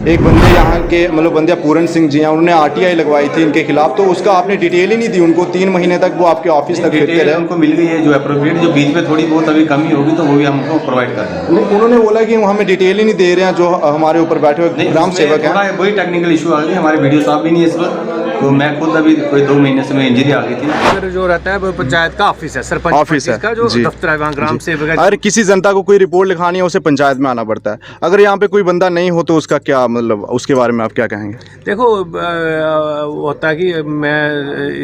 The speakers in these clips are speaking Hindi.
एक बंदे यहाँ के मतलब बंदे पूरन सिंह जी हैं, उन्होंने आरटीआई लगवाई थी इनके खिलाफ, तो उसका आपने डिटेल ही नहीं दी उनको। 3 महीने तक वो आपके ऑफिस तक फिरते रहे। उनको मिल गई है जो अप्रोप्रिएट, जो बीच में थोड़ी बहुत अभी कमी होगी तो वो भी हमको प्रोवाइड कर रहे हैं। उन्होंने बोला कि हमें डिटेल ही नहीं दे रहे हैं जो हमारे ऊपर बैठे हुए ग्राम सेवक हैं। वही टेक्निकल इशू आ गई, हमारे वीडियो साहब भी नहीं है इस वक्त, तो मैं खुद अभी कोई 2 महीने से मैं इंजरी आ गई थी। अगर जो रहता है वो पंचायत का ऑफिस है, सरपंच ऑफिस है का जो दफ्तर है वहाँ ग्राम सेवक। अगर किसी जनता को कोई रिपोर्ट लिखानी है उसे पंचायत में आना पड़ता है। अगर यहाँ पे कोई बंदा नहीं हो तो उसका क्या मतलब, उसके बारे में आप क्या कहेंगे? देखो होता है कि मैं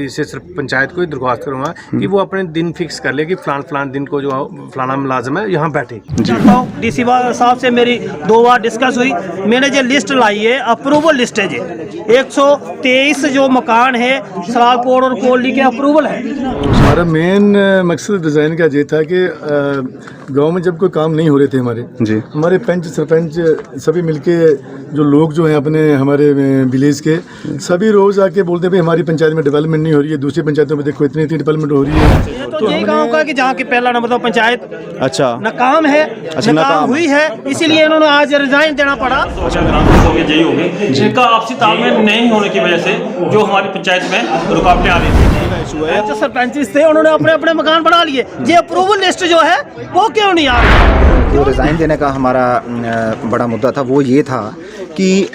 इसे सिर्फ पंचायत को ही दरख्वास्त करूँगा कि वो अपने दिन फिक्स कर ले कि फलान दिन को जो फलाना मुलाजिम है यहाँ बैठे। डीसी साहब से मेरी 2 बार डिस्कस हुई। मैंने जो लिस्ट लाई है अप्रूवल लिस्ट है जी, 123 जो मकान है सलालकोट और कोटली के अप्रूवल है। हमारा मेन मकसद डिज़ाइन का ये था कि गांव में जब कोई काम नहीं हो रहे थे हमारे पंच सरपंच सभी मिलके जो लोग जो हैं अपने हमारे विलेज के सभी रोज़ आके बोलते भाई हमारी पंचायत में डेवलपमेंट नहीं हो रही है, दूसरी पंचायतों में देखो इतनी डेवलपमेंट हो रही है। तो यही गाँव का कि जहाँ की पहला नंबर तो पंचायत अच्छा नाकाम है, नाकाम हुई है, इसीलिए इन्होंने आज रिजाइन देना पड़ा। यही हो गई जिनका आपसी तालमेल नहीं होने की वजह से जो हमारी पंचायत में रुकावटें आ रही थी। जो सरपंच थे उन्होंने अपने अपने मकान बना लिए, ये अप्रूवल लिस्ट जो है वो क्यों नहीं आ रही? जो रिज़ाइन देने का हमारा बड़ा मुद्दा था वो ये था कि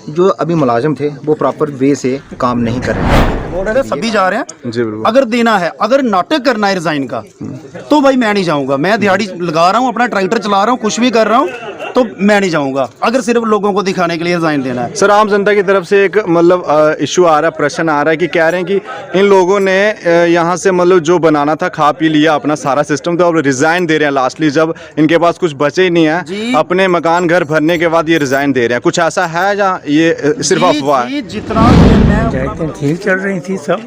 जो अभी मुलाजिम थे वो प्रॉपर वे से काम नहीं कर रहे। सभी जा रहे हैं। अगर देना है, अगर नाटक करना है रिजाइन का तो भाई मैं नहीं जाऊंगा। मैं दिहाड़ी लगा रहा हूँ, अपना ट्रैक्टर चला रहा हूँ, कुछ भी कर रहा हूँ, तो मैं नहीं जाऊंगा अगर सिर्फ लोगों को दिखाने के लिए रिजाइन देना है। सर, आम जनता की तरफ से एक मतलब इशू आ रहा है, प्रश्न आ रहा है कि कह रहे हैं कि इन लोगों ने यहाँ से मतलब जो बनाना था खा पी लिया, अपना सारा सिस्टम, तो अब रिजाइन दे रहे हैं लास्टली जब इनके पास कुछ बचे ही नहीं है, अपने मकान घर भरने के बाद ये रिजाइन दे रहे हैं। कुछ ऐसा है जहाँ ये सिर्फ अफवाह है? जितना पंचायतें ठीक चल रही थी, सब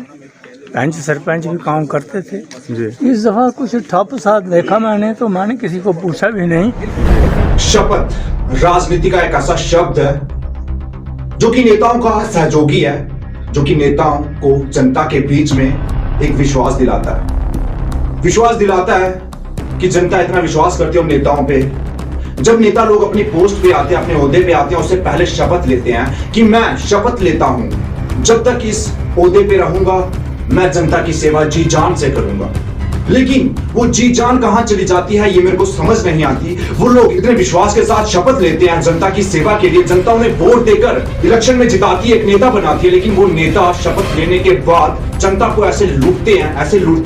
पंच सरपंच भी काम करते थे जी। इस दफ़ा कुछ ठप साथ देखा मैंने, तो मैंने किसी को पूछा भी नहीं। शपथ राजनीति का एक ऐसा शब्द है जो कि नेताओं का सहयोगी है, जो कि नेताओं को जनता के बीच में एक विश्वास दिलाता है कि जनता इतना विश्वास करती है उन नेताओं पे। जब नेता लोग अपनी पोस्ट पे आते हैं, अपने ओहदे पे आते हैं, उससे पहले शपथ लेते हैं कि मैं शपथ लेता हूं जब तक इस ओहदे पे रहूंगा मैं जनता की सेवा जी जान से करूंगा। लेकिन वो जी जान कहां चली जाती है ये मेरे को समझ नहीं आती। वो लोग इतने विश्वास के साथ शपथ लेते हैं जनता की सेवा के लिए, जनता उन्हें वोट देकर इलेक्शन में जिताती है, एक नेता बनाती है, लेकिन वो नेता शपथ लेने के बाद जनता को ऐसे लूटते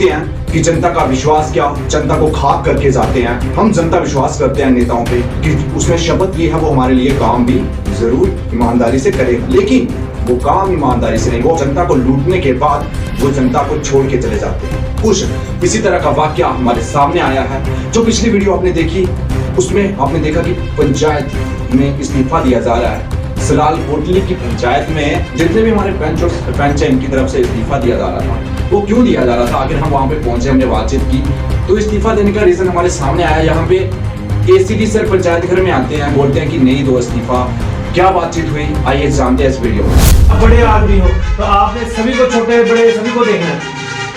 हैं कि जनता का विश्वास क्या, जनता को खाक करके जाते हैं। हम जनता विश्वास करते हैं नेताओं पे कि उसमें शपथ ली है वो हमारे लिए काम भी जरूर ईमानदारी से करेगा, लेकिन वो काम ईमानदारी से नहीं, वो जनता को लूटने के बाद वो जनता को छोड़ के चले जाते हैं। कुछ इसी तरह का वाकया हमारे सामने आया है। जो पिछली वीडियो आपने देखी उसमें आपने देखा कि पंचायत में इस्तीफा दिया जा रहा है। सलाल कोटली की पंचायत में जितने भी हमारे पंच और सरपंच हैं इनकी तरफ से इस्तीफा दिया जा रहा था। वो क्यों दिया जा रहा था? आखिर हम वहां पे पहुंचे, हमने बातचीत की, तो इस्तीफा देने का रीजन हमारे सामने आया। यहाँ पे एसीडी सर पंचायत घर में आते हैं, बोलते हैं कि नहीं दो इस्तीफा। क्या बातचीत हुई आइए जानते हैं इस वीडियो में। बड़े आदमी हो तो आपने सभी को, छोटे बड़े सभी को देखना है,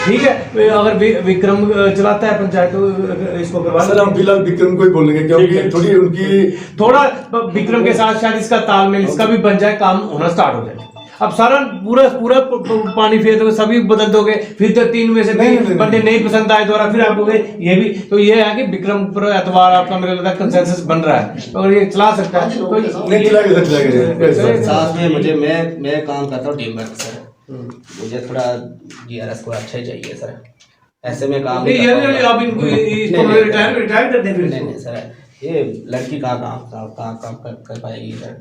ठीक है। अगर विक्रम चलाता है पंचायत तो इसको करवा। सर हम फिलहाल विक्रम को ही बोलेंगे क्योंकि थोड़ा विक्रम के साथ शायद इसका तालमेल इसका भी बन जाए, काम होना स्टार्ट हो जाए। अब सारा पूरा पानी फेर दोगे, सभी बदल दोगे, फिर तो 3 में से 3 बंदे नहीं पसंद आए दोबारा फिर आप बोले ये भी। तो ये है कि विक्रम पर एतवार आपका मेरे लगता है कंसेंसस बन रहा है, अगर ये चला सकता है तो साथ में मुझे मैं काम करता हूँ टीम वर्क सर, मुझे थोड़ा जीआरएस को अच्छा ही चाहिए सर। ऐसे में काम नहीं सर, ये लड़की का काम कर पाएगी सर,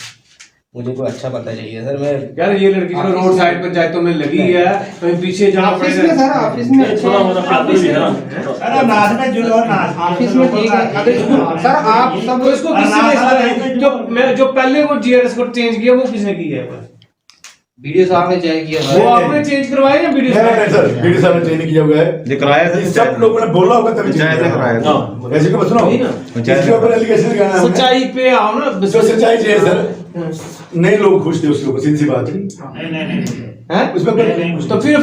मुझे कोई अच्छा पता चाहिए सर। मैं यार ये लड़की जो रोड साइड पंचायतों में लगी है, कहीं पीछे जाना पड़ेगा सर। ऑफिस में सर आप सब इसको किसने जो पहले वो जीआरएस को चेंज किया वो किसने किया है? वीडियो साहब ने चेंज किया। वो आपने चेंज करवाया या वीडियो सर? वीडियो साहब ने चेंज किया हुआ है, दिखलाया है, सब लोगों ने बोला होगा तभी चेंज कराया था। ऐसे को सुनो, इसके ऊपर एलिगेशन लगाना है, सच्चाई पे आओ ना, जो सच्चाई चाहिए सर। नए लोग खुश थे उसके ऊपर, सीधी सी बात है। हैं? उसमें कोई- तो फिर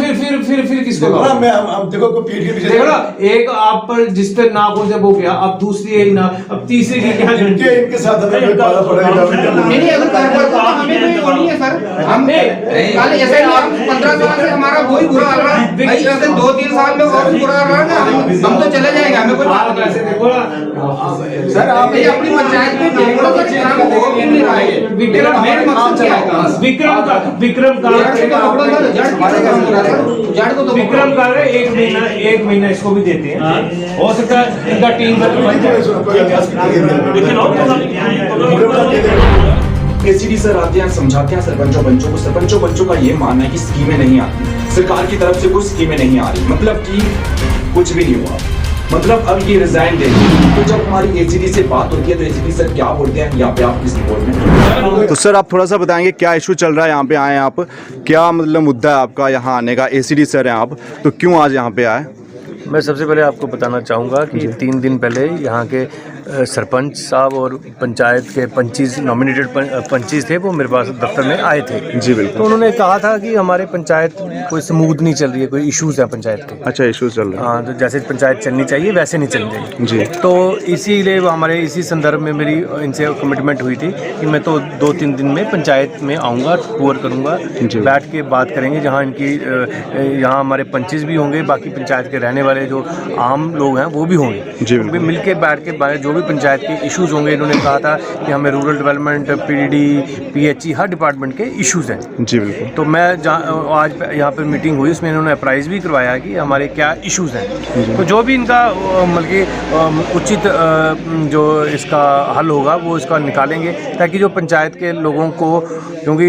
किसको देखो ना, कहो? मैं हम देखो कोई पीठ के पीछे देखो ना, एक आप पर जिस पे नाखून से वो गया, अब दूसरी है ना, अब तीसरी की क्या इनके साथ हमें कोई पाला पड़ा नहीं अगर हमें कोई वो नहीं है सर, हम कल जैसे 15 साल से हमारा वही बुरा हाल रहा है भाई, जैसे 2-3 साल में और भी बुरा हाल रहा है ना, हम तो चले जाएंगे, हमें कोई बात नहीं। देखो ना सर आप ये अपनी पंचायत में देखो तो काम हो क्यों नहीं रहा है? विक्रम मेन मकसद क्या है? विक्रम का विक्रम का एक महीना इसको भी देते हैं, हो सकता है इनका टीम एसीडी सर आते हैं, समझाते हैं सरपंचों पंचों का ये मानना है कि स्कीमें नहीं आती, सरकार की तरफ से कुछ स्कीमें नहीं आ रही, मतलब कि कुछ भी नहीं हुआ, मतलब अब ये रिजाइन देंगे। तो जब हमारी एसीडी से बात होती है तो एसीडी सर क्या बोलते हैं यहाँ पे आप इस रिपोर्ट में? तो सर आप थोड़ा सा बताएंगे क्या इशू चल रहा है, यहाँ पे आए हैं आप, क्या मतलब मुद्दा है आपका यहाँ आने का? एसीडी सर हैं आप, तो क्यों आज यहाँ पे आए? मैं सबसे पहले आपको बताना चाहूँगा कि 3 दिन पहले यहाँ के सरपंच साहब और पंचायत के पंचीज नॉमिनेटेड पंचीज थे, वो मेरे पास दफ्तर में आए थे। जी बिल्कुल। तो उन्होंने कहा था कि हमारे पंचायत कोई स्मूथ नहीं चल रही है, कोई इश्यूज़ हैं पंचायत के। अच्छा, इश्यूज चल रहे हैं। हाँ, तो जैसे पंचायत चलनी चाहिए वैसे नहीं चल रही जी। तो इसीलिए हमारे इसी संदर्भ में मेरी इनसे कमिटमेंट हुई थी कि मैं तो 2-3 दिन में पंचायत में आऊँगा, टूर करूँगा, बैठ के बात करेंगे, जहाँ इनकी यहाँ हमारे पंचीज भी होंगे, बाकी पंचायत के रहने वाले जो आम लोग हैं वो भी होंगे, जी मिल के बैठ के जो भी पंचायत के इश्यूज़ होंगे, इन्होंने कहा था कि हमें रूरल डेवलपमेंट, पीडीडी, पीएचई हर डिपार्टमेंट के इश्यूज़ हैं। जी बिल्कुल। तो मैं आज यहाँ पर मीटिंग हुई, उसमें इन्होंने अप्राइज़ भी करवाया कि हमारे क्या इश्यूज़ हैं, तो जो भी इनका मतलब उचित जो इसका हल होगा वो इसका निकालेंगे, ताकि जो पंचायत के लोगों को, क्योंकि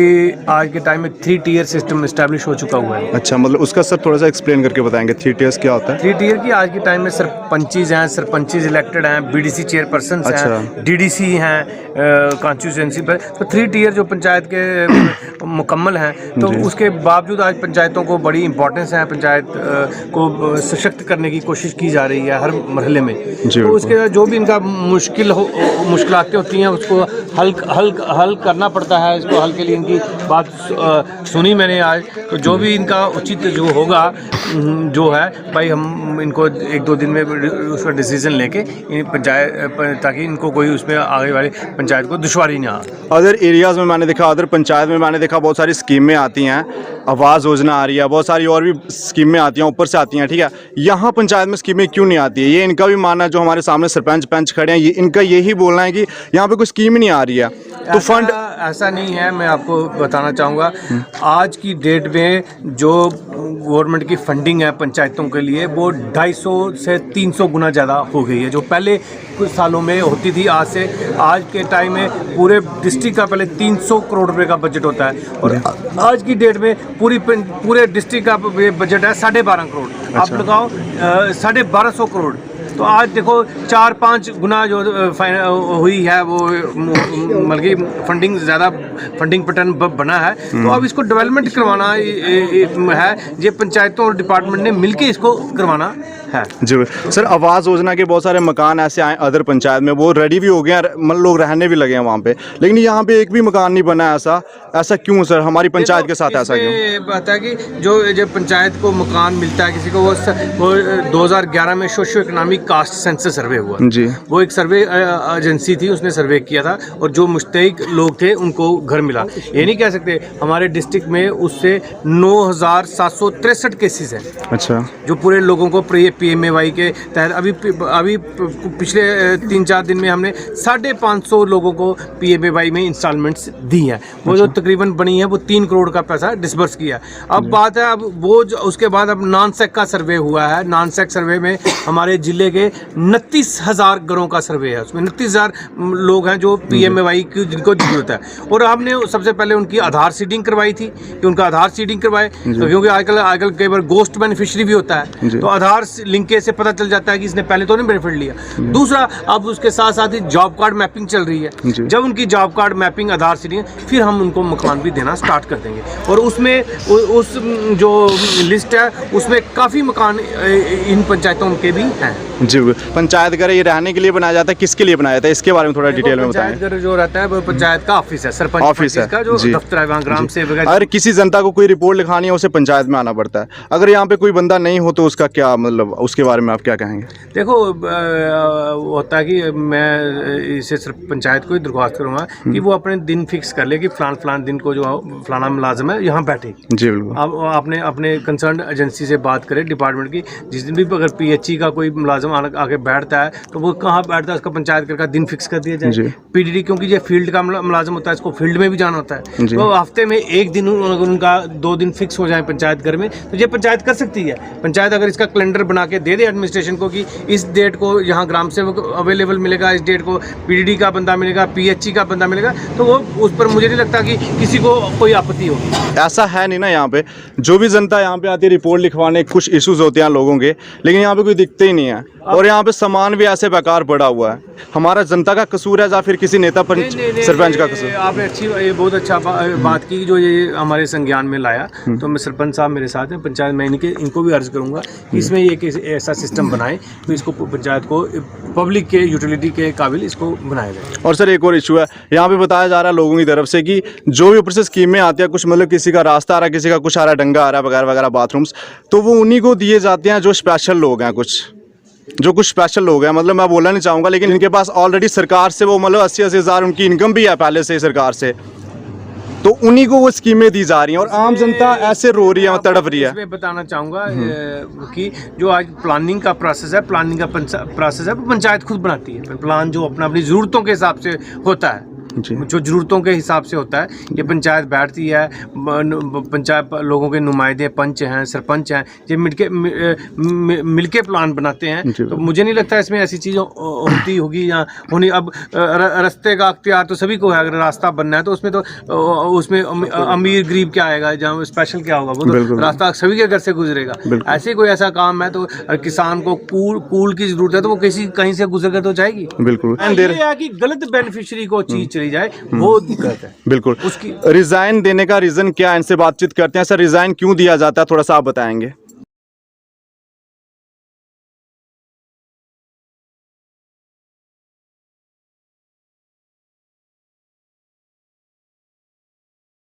आज के टाइम में 3 टियर सिस्टम इस्टेब्लिश हो चुका हुआ है। अच्छा, मतलब उसका सर थोड़ा सा एक्सप्लेन करके बताएंगे 3 टियर्स क्या होता है? 3 टियर की आज के टाइम में सरपंचीज हैं, सरपंचीज इलेक्टेड हैं, बीडीसी चेयरपर्सन हैं, डीडीसी हैं कॉन्स्टिट्यूंसी पर, तो 3 टियर जो पंचायत के मुकम्मल हैं, तो उसके बावजूद आज पंचायतों को बड़ी इंपॉर्टेंस है, पंचायत को सशक्त करने की कोशिश की जा रही है हर मरहले में। तो उसके जो भी इनका मुश्किलातें होती हैं उसको हल करना पड़ता है, इसको हल के लिए इनकी बात सुनी मैंने आज, तो जो भी इनका उचित जो होगा जो है भाई, हम इनको 1-2 दिन में उसका डिसीजन लेके पंचायत, ताकि इनको कोई उसमें आगे वाली पंचायत को दुश्वारी ना आए। अदर एरियाज़ में मैंने देखा, अदर पंचायत में मैंने देखा बहुत सारी स्कीमें आती हैं, आवास योजना आ रही है, बहुत सारी और भी स्कीमें आती हैं, ऊपर से आती हैं, ठीक है। यहाँ पंचायत में स्कीमें क्यों नहीं आती है? ये इनका भी मानना है, जो हमारे सामने सरपंच पंच खड़े हैं, ये इनका यही बोलना है कि यहाँ पे कोई स्कीम ही नहीं आ रही है, तो फंड ऐसा नहीं है। मैं आपको बताना चाहूँगा, आज की डेट में जो गवर्नमेंट की फंडिंग है पंचायतों के लिए, वो 250 से 300 गुना ज़्यादा हो गई है, जो पहले कुछ सालों में होती थी। आज के टाइम में पूरे डिस्ट्रिक्ट का पहले 300 करोड़ रुपए का बजट होता है, और आज की डेट में पूरे डिस्ट्रिक्ट का बजट है 12.5 करोड़। आप लगाओ 1250 करोड़, तो आज देखो 4-5 गुना जो हुई है, वो बल्कि फंडिंग ज़्यादा फंडिंग पैटर्न बना है। तो अब इसको डेवलपमेंट करवाना है, ये पंचायतों और डिपार्टमेंट ने मिलके इसको करवाना है। जी सर, आवास योजना के बहुत सारे मकान ऐसे आए अदर पंचायत में, वो रेडी भी हो गए हैं, मतलब लोग रहने भी लगे हैं वहाँ पे, लेकिन यहाँ पे एक भी मकान नहीं बना है। ऐसा क्यों सर? हमारी पंचायत के साथ ऐसा क्यों? बात है कि जो पंचायत को मकान मिलता है किसी को, वो 2011 में सोशियो इकोनॉमिक कास्ट सेंसस सर्वे हुआ जी, वो एक सर्वे एजेंसी थी, उसने सर्वे किया था, और जो मुस्तहिक लोग थे उनको घर मिला। ये नहीं कह सकते, हमारे डिस्ट्रिक्ट में उससे 9763 केसेस हैं। अच्छा, जो पूरे लोगों को PMAY के तहत अभी पिछले 3-4 दिन में हमने 550 लोगों को PMAY में इंस्टॉलमेंट्स दी हैं। वो जो तकरीबन बनी है, वो 3 करोड़ का पैसा डिसबर्स किया। अब बात है, अब वो उसके बाद अब नॉन-सेक का सर्वे हुआ है। नॉन-सेक सर्वे में हमारे ज़िले के 29,000 घरों का सर्वे है, उसमें 29,000 लोग हैं जो PMAY की जिनको जरूरत है। और हमने सबसे पहले उनकी आधार सीडिंग करवाई थी, कि उनका आधार सीडिंग करवाए, तो क्योंकि आजकल कई बार गोस्ट बेनिफिशरी भी होता है, तो आधार लिंकेज से पता चल जाता है कि इसने पहले तो नहीं बेनिफिट लिया। दूसरा, अब उसके साथ साथ ही जॉब कार्ड मैपिंग चल रही है। जब उनकी जॉब कार्ड मैपिंग आधार सीडिंग, फिर हम उनको मकान भी देना स्टार्ट कर देंगे। और उसमें उस जो लिस्ट है उसमें काफ़ी मकान इन पंचायतों के भी हैं। जी पंचायत घर ये रहने के लिए बनाया जाता है, किसके लिए बनाया जाता है, इसके बारे में थोड़ा डिटेल में बताएं। पंचायत घर जो रहता है वो पंचायत का ऑफिस है, सरपंच ऑफिस है का जो जी। दफ्तर है वहाँ ग्राम सेवक। अगर किसी जनता को कोई रिपोर्ट लिखानी है उसे पंचायत में आना पड़ता है, अगर यहाँ पे कोई बंदा नहीं हो तो उसका क्या मतलब, उसके बारे में आप क्या कहेंगे? देखो होता है कि मैं इसे सिर्फ पंचायत को ही दरख्वास्त करूँगा कि वो अपने दिन फिक्स कर ले कि फलान दिन को जो फलाना मुलाजिम है यहाँ बैठे। जी बिल्कुल। आप आपने अपने कंसर्न एजेंसी से बात करें डिपार्टमेंट की, जिस दिन भी अगर पीएचई का कोई मुलाजिम आके बैठता है तो वो कहाँ बैठता है उसका पंचायत घर का दिन फिक्स कर दिया जाए। पीडीडी क्योंकि ये फील्ड का मुलाजिम होता है, इसको फील्ड में भी जाना होता है, तो हफ्ते में एक दिन उनका 2 दिन फिक्स हो जाए पंचायत घर में तो ये पंचायत कर सकती है। पंचायत अगर इसका कैलेंडर बना के दे दे एडमिनिस्ट्रेशन को कि इस डेट को यहाँ ग्राम सेवक अवेलेबल मिलेगा, इस डेट को पीडीडी का बंदा मिलेगा, पीएचई का बंदा मिलेगा, तो वो उस पर मुझे नहीं लगता कि किसी को कोई आपत्ति होगी। ऐसा है नहीं ना, यहाँ पे जो भी जनता यहाँ पे आती है रिपोर्ट लिखवाने, कुछ इश्यूज होते हैं लोगों के, लेकिन यहाँ पे कोई दिखते ही नहीं है और यहाँ पे सामान भी ऐसे बेकार पड़ा हुआ है। हमारा जनता का कसूर है या फिर किसी नेता सरपंच का कसूर? आपने ये बहुत अच्छा बात की जो ये हमारे संज्ञान में लाया, तो मैं सरपंच साहब मेरे साथ हैं, पंचायत में इनको भी अर्ज करूंगा कि इसमें एक ऐसा सिस्टम बनाए तो इसको पंचायत को पब्लिक के यूटिलिटी के काबिल इसको बनाया जाए। और सर एक और इशू है, यहाँ पे बताया जा रहा है लोगों की तरफ से कि जो भी ऊपर से स्कीमें आती है, कुछ मतलब किसी का रास्ता आ रहा है, किसी का कुछ आ रहा है, डंगा आ रहा है वगैरह वगैरह, बाथरूम्स, तो वो उन्हीं को दिए जाते हैं जो स्पेशल लोग हैं, कुछ स्पेशल लोग हैं। मतलब मैं बोलना नहीं चाहूँगा, लेकिन इनके पास ऑलरेडी सरकार से वो मतलब 80-80 हज़ार उनकी इनकम भी है पहले से सरकार से, तो उन्हीं को वो स्कीमें दी जा रही हैं और आम जनता ऐसे रो रही है, तड़प रही है। मैं बताना चाहूँगा कि जो आज प्लानिंग का प्रोसेस है, प्लानिंग का प्रोसेस है, वो पंचायत खुद बनाती है। प्लान जो अपनी ज़रूरतों के हिसाब से होता है, जो ज़रूरतों के हिसाब से होता है, ये पंचायत बैठती है, पंचायत लोगों के नुमाइंदे पंच हैं, सरपंच हैं, ये मिलके प्लान बनाते हैं। तो मुझे नहीं लगता इसमें ऐसी चीज़ होती होगी या होनी। अब रास्ते का अख्तियार तो सभी को है, अगर रास्ता बनना है तो उसमें अमीर गरीब क्या आएगा, जहाँ स्पेशल क्या होगा, वो तो रास्ता सभी के घर से गुजरेगा। ऐसे कोई ऐसा काम है तो किसान को कूल की ज़रूरत है तो वो कहीं से गुजर कर तो जाएगी। बिल्कुल ये है कि गलत बेनिफिशियरी को चीज़ चली जाए वो दिक्कत है। बिल्कुल। उसकी रिजाइन देने का रीजन क्या है, इनसे बातचीत करते हैं। सर रिजाइन क्यों दिया जाता है, थोड़ा सा आप बताएंगे?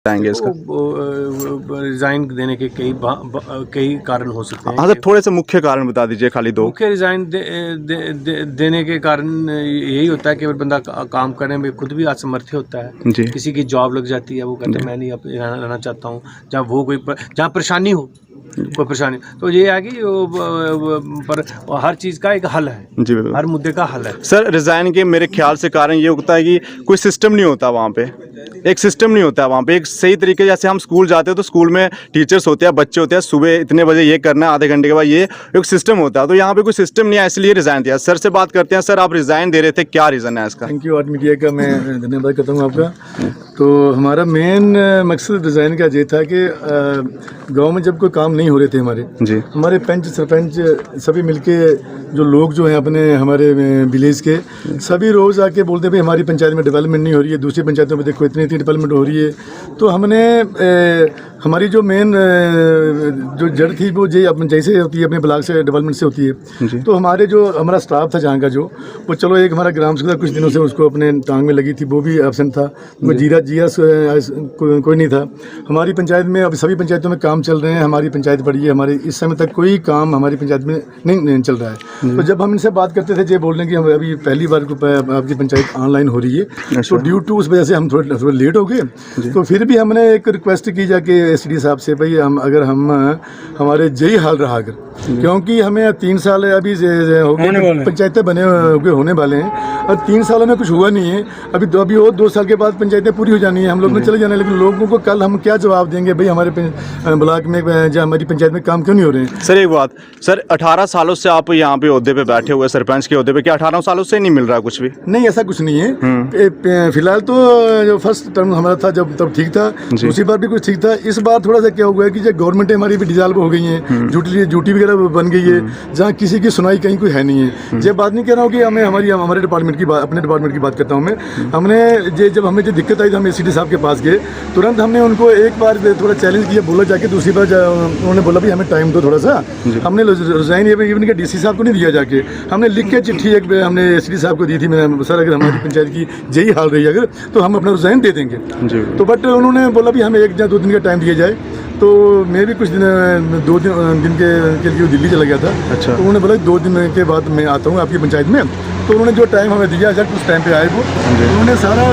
इसका रिजाइन देने के कई कारण हो सकते हैं। हाँ सर, थोड़े से मुख्य कारण बता दीजिए, खाली 2। मुख्य रिजाइन देने के कारण यही होता है कि बंदा काम करने में खुद भी असमर्थ होता है जी। किसी की जॉब लग जाती है, वो कहते हैं मैं नहीं रहना चाहता हूँ, जहाँ वो जहाँ परेशानी हो, कोई परेशानी, तो ये है कि पर हर चीज़ का एक हल है जी, हर मुद्दे का हल है। सर रिजाइन के मेरे ख्याल से कारण ये होता है कि कोई सिस्टम नहीं होता वहाँ पे, एक सिस्टम नहीं होता है वहाँ पे एक सही तरीके। जैसे हम स्कूल जाते हैं तो स्कूल में टीचर्स होते हैं, बच्चे होते हैं, सुबह इतने बजे ये करना है, आधे घंटे के बाद ये एक सिस्टम होता है, तो यहाँ पे कोई सिस्टम नहीं है, इसलिए रिजाइन दिया। सर से बात करते हैं। सर आप रिजाइन दे रहे थे, क्या रीज़न है इसका? थैंक यू आर्ट मीडिया का, मैं धन्यवाद करता हूँ आपका। तो हमारा मेन मकसद डिज़ाइन का ये था कि गांव में जब कोई काम नहीं हो रहे थे हमारे पंच सरपंच सभी मिलके जो लोग जो हैं अपने हमारे विलेज के, सभी रोज़ आके बोलते भाई हमारी पंचायत में डेवलपमेंट नहीं हो रही है, दूसरी पंचायतों में देखो इतनी डेवलपमेंट हो रही है। तो हमने हमारी जो मेन जो जड़ थी वो ये अपन जैसे होती है अपने ब्लॉक से डेवलपमेंट से होती है। तो हमारा स्टाफ था जहाँ का जो वो, चलो एक हमारा ग्राम सेवक कुछ दिनों से उसको अपने टांग में लगी थी, वो भी एबसेंट था, वो जिया कोई नहीं था। हमारी पंचायत में अब सभी पंचायतों में काम चल रहे हैं, हमारी पंचायत बड़ी है, हमारी इस समय तक कोई काम हमारी पंचायत में नहीं चल रहा है। तो जब हम इनसे बात करते थे ये बोल रहे हैं कि हम अभी पहली बार आपकी पंचायत ऑनलाइन हो रही है, तो ड्यू टू उस वजह से हम थोड़ा लेट हो गए। तो फिर भी हमने एक रिक्वेस्ट की जाके एसडी साहब से, भाई अगर हम हमारे यही हाल रहा अगर, क्योंकि हमें 3 साल अभी हो गए पंचायतें होने वाले हैं और 3 सालों में कुछ हुआ नहीं है। अभी और 2 साल के बाद पंचायतें पूरी हो जानी है, हम लोग ने चले जाना है, लेकिन लोगों को कल हम क्या जवाब देंगे भाई हमारे ब्लॉक में हमारी पंचायत में काम क्यों नहीं हो रहे हैं? सर एक बात, सर 18 सालों से आप यहाँ पे ओहदे पे बैठे हुए, सरपंच के ओहदे पे, क्या 18 सालों से नहीं मिल रहा कुछ भी? नहीं, ऐसा कुछ नहीं है। फिलहाल तो जो फर्स्ट टर्म हमारा था जब तब ठीक था, दूसरी बार भी कुछ ठीक था, इस बार थोड़ा सा क्या हुआ है कि जो गवर्नमेंटें हमारी भी डिजॉल्व हो गई हैं, ड्यूटी वगैरह बन गई है, जहाँ किसी की सुनाई कहीं कोई है नहीं है। जब बात नहीं कह रहा हूँ कि हमारे डिपार्टमेंट की बात, अपने डिपार्टमेंट की बात करता हूँ मैं, हमने जब हमें जो दिक्कत आई तो हम एसीडी साहब के पास गए, तुरंत हमने उनको एक बार थोड़ा चैलेंज किया, बोला जाके, दूसरी बार उन्होंने बोला भी हमें टाइम दो थोड़ा सा। हमने रिजाइन इवन के डीसी साहब को नहीं दिया जाके, हमने लिख के चिट्ठी एक हमने एसीडी साहब को दी थी, मैं सर अगर हमारी पंचायत की यही हाल रही अगर तो हम अपना रिजाइन दे देंगे। तो बट उन्होंने बोला भी हमें 1 या 2 दिन का टाइम दिया जाए। तो मैं भी कुछ दिन 2 दिन के लिए दिल्ली चला गया था। अच्छा। तो उन्होंने बोला 2 दिन के बाद मैं आता हूँ आपकी पंचायत में। तो उन्होंने जो टाइम हमें दिया जब उस टाइम पे आए वो, उन्होंने सारा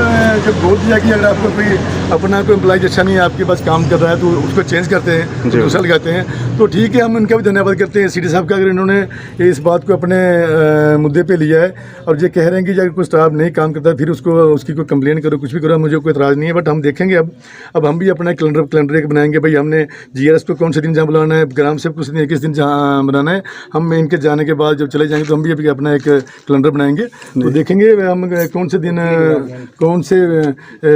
जब बोल दिया कि अगर आपको कोई अपना कोई एम्प्लॉय अच्छा नहीं है, आपके पास काम कर रहा है, तो उसको चेंज करते हैं, दूसरा लगाते हैं। तो ठीक है, हम उनका भी धन्यवाद करते हैं सिटी साहब का, अगर इन्होंने इस बात को अपने मुद्दे पे लिया है और ये कह रहे हैं कि अगर कोई स्टाफ नहीं काम करता फिर उसकी कोई कंप्लेन करो, कुछ भी करो, मुझे कोई एतराज़ नहीं है। बट हम देखेंगे अब हम भी अपना कैलेंडर एक बनाएंगे, भाई हमने GRS को कौन से दिन जहाँ बुलाना है, ग्राम सेवक को किस दिन जहाँ बनाना है। हम इनके जाने के बाद जब चले जाएंगे तो हम भी अभी अपना एक कैलेंडर बनाएंगे, तो देखेंगे हम कौन से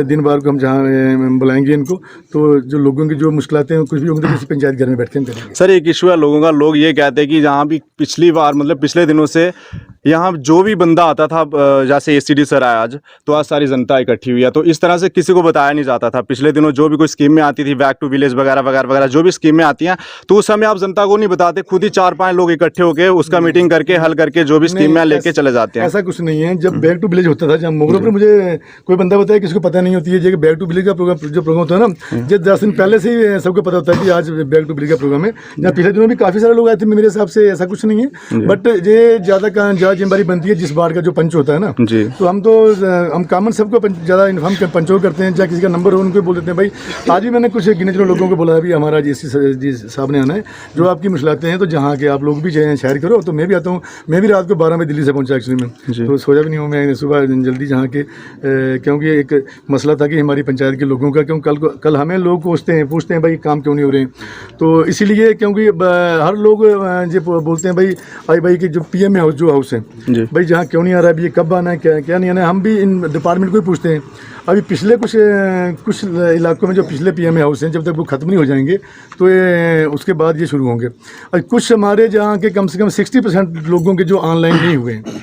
दिन बार को हम जहाँ बुलाएंगे इनको, तो जो लोगों की जो मुश्किलातें हैं कुछ भी होंगे तो किसी पंचायत घर में बैठ के हम करेंगे। सर एक इशू है लोगों का, लोग ये कहते हैं कि जहाँ भी पिछली बार मतलब पिछले दिनों से यहाँ जो भी बंदा आता था, जैसे एसीडी सर आया आज, तो आज सारी जनता इकट्ठी हुई है, तो इस तरह से किसी को बताया नहीं जाता था। पिछले दिनों जो भी कोई स्कीम में आती थी, बैक टू विलेज वगैरह वगैरह वगैरह जो भी स्कीम में आती हैं, तो उस समय आप जनता को नहीं बताते, खुद ही 4-5 लोग इकट्ठे होकर उसका मीटिंग करके हल करके जो भी स्कीम में लेके चले जाते हैं। ऐसा कुछ नहीं है। जब बैक टू विलेज होता था, जब मोगरों पर मुझे कोई बंदा बताया, किसी को पता नहीं होती है जो बैक टू विलेज का प्रोग्राम होता है ना, जब 10 दिन पहले से ही सबको पता होता है कि आज बैक टू विलेज का प्रोग्राम है। जहाँ पिछले दिनों भी काफ़ी सारे लोग आए थे, मेरे हिसाब से ऐसा कुछ नहीं है। बट ये ज़्यादा जिम्मेदारी बनती है जिस बार का जो पंच होता है ना, तो हम कॉमन सबको ज़्यादा इन्फॉर्म पंचों करते हैं, चाहे किसी का नंबर हो उनको बोल देते हैं भाई। आज भी मैंने कुछ गिने चुने लोगों को बोला अभी हमारा जी साहब ने आना है, जो आपकी मुश्किलातें हैं तो जहाँ के आप लोग भी शेयर करो। तो मैं भी आता हूँ, मैं भी रात को 12 बजे दिल्ली से पहुँचा एक्चुअली में, तो सोया भी नहीं हूँ मैं सुबह जल्दी जहाँ के, क्योंकि एक मसला था कि हमारी पंचायत के लोगों का, क्योंकि कल हमें लोग पूछते हैं भाई काम क्यों नहीं हो रहे हैं, तो इसीलिए क्योंकि हर लोग ये बोलते हैं भाई कि जो PM हाउस है भाई जहाँ क्यों नहीं आ रहा है, ये कब आना है, क्या नहीं आना है। हम भी इन डिपार्टमेंट को ही पूछते हैं। अभी पिछले कुछ इलाकों में जो पिछले PM हाउस हैं, जब तक वो ख़त्म नहीं हो जाएंगे तो उसके बाद ये शुरू होंगे। और कुछ हमारे जहाँ के कम से कम 60% लोगों के जो ऑनलाइन नहीं हुए हैं,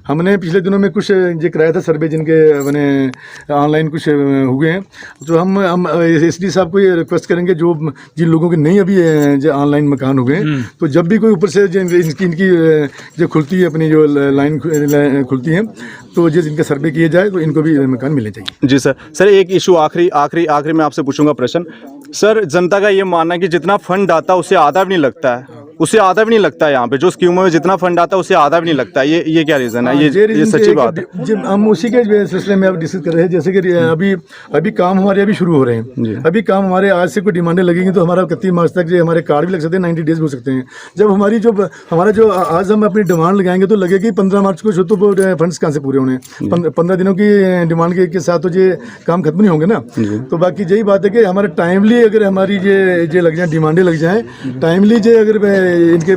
हमने पिछले दिनों में कुछ ये कराया था सर्वे, जिनके मैंने ऑनलाइन कुछ हुए हैं, तो हम एसडी साहब को ये रिक्वेस्ट करेंगे जो जिन लोगों के नहीं अभी जो ऑनलाइन मकान हुए हैं, तो जब भी कोई ऊपर से इनकी जो खुलती है अपनी जो लाइन खुलती है, तो जिनका सर्वे किया जाए तो इनको भी मकान मिलने चाहिए। जी सर एक इशू आखिरी मैं आपसे पूछूंगा प्रश्न। सर जनता का ये मानना है कि जितना फंड आता है उससे आधा भी नहीं लगता है, यहाँ पे जो स्कीमों में जितना फंड आता है उससे आधा भी नहीं लगता है। ये क्या रीज़न है? ये सच्ची बात है। हम उसी के सिलसिले में अब डिस्कस कर रहे हैं, जैसे कि अभी काम हमारे अभी शुरू हो रहे हैं। अभी काम हमारे आज से कोई डिमांडें लगेंगी तो हमारा 31 मार्च तक जो हमारे कार्ड भी लग सकते हैं, 90 डेज हो सकते हैं। जब हमारा जो आज हम अपनी डिमांड लगाएंगे तो लगेगी 15 मार्च को, तो फंड्स कहाँ से पूरे होने, 15 दिनों की डिमांड के साथ तो ये काम खत्म नहीं होंगे ना। तो बाकी यही बात है कि हमारे टाइमली अगर हमारी ये लग जाए, डिमांडें लग जाएँ टाइमली, जो अगर इनके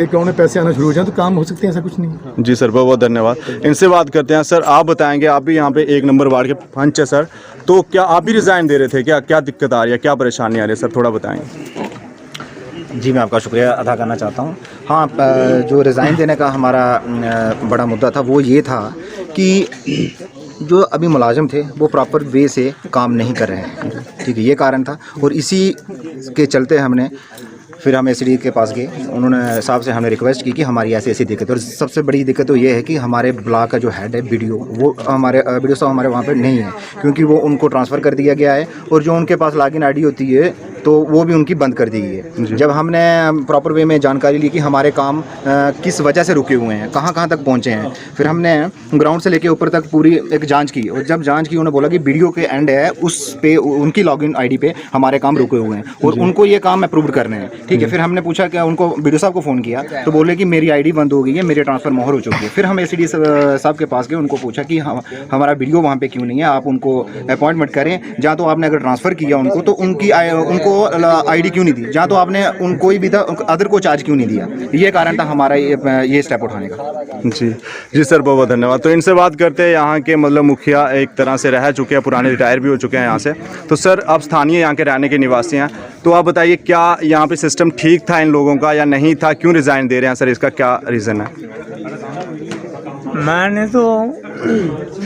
अकाउंट में पैसे आना शुरू हो जाए तो काम हो सकते हैं, ऐसा कुछ नहीं। जी सर बहुत बहुत धन्यवाद। इनसे बात करते हैं। सर आप बताएंगे, आप भी यहाँ पे 1 नंबर वार्ड के पंच है सर, तो क्या आप भी रिज़ाइन दे रहे थे? क्या दिक्कत आ रही है, क्या परेशानी आ रही है सर, थोड़ा बताएंगे। जी मैं आपका शुक्रिया अदा करना चाहता हूँ। हाँ, जो रिज़ाइन देने का हमारा बड़ा मुद्दा था वो ये था कि जो अभी मुलाजिम थे वो प्रॉपर वे से काम नहीं कर रहे हैं, ठीक है, ये कारण था। और इसी के चलते फिर हम एसडी के पास गए, उन्होंने साहब से हमने रिक्वेस्ट की कि हमारी ऐसी दिक्कत है। और सबसे बड़ी दिक्कत तो ये है कि हमारे ब्लॉक का जो हेड है BDO, वो हमारे BDO साहब हमारे वहाँ पर नहीं है, क्योंकि वो उनको ट्रांसफ़र कर दिया गया है और जो उनके पास लॉगिन ID होती है तो वो भी उनकी बंद कर दी गई है। जब हमने प्रॉपर वे में जानकारी ली कि हमारे काम किस वजह से रुके हुए हैं, कहाँ तक पहुँचे हैं, फिर हमने ग्राउंड से लेके ऊपर तक पूरी एक जांच की। और जब जांच की उन्होंने बोला कि BDO के एंड है, उस पे उनकी लॉगिन ID पे हमारे काम रुके हुए हैं और उनको ये काम अप्रूव करने हैं, ठीक है। फिर हमने पूछा कि उनको BDO साहब को फ़ोन किया तो बोले कि मेरी ID बंद हो गई है, मेरी ट्रांसफ़र मोहर हो चुकी है। फिर हम ACD साहब के पास गए, उनको पूछा कि हमारा BDO वहाँ पे क्यों नहीं है, आप उनको अपॉइंटमेंट करें, जहाँ तो आपने अगर ट्रांसफ़र किया उनको तो उनको आईडी क्यों नहीं दी, जहाँ तो आपने उन कोई भी था अदर को चार्ज क्यों नहीं दिया, ये कारण था हमारा ये स्टेप उठाने का। जी जी सर, बहुत बहुत धन्यवाद। तो इनसे बात करते हैं, यहाँ के मतलब मुखिया एक तरह से रह चुके हैं, पुराने रिटायर भी हो चुके हैं यहाँ से। तो सर आप स्थानीय यहाँ के रहने के निवासी हैं, तो आप बताइए क्या यहाँ पे सिस्टम ठीक था इन लोगों का या नहीं था, क्यों रिज़ाइन दे रहे हैं सर, इसका क्या रीज़न है? मैंने तो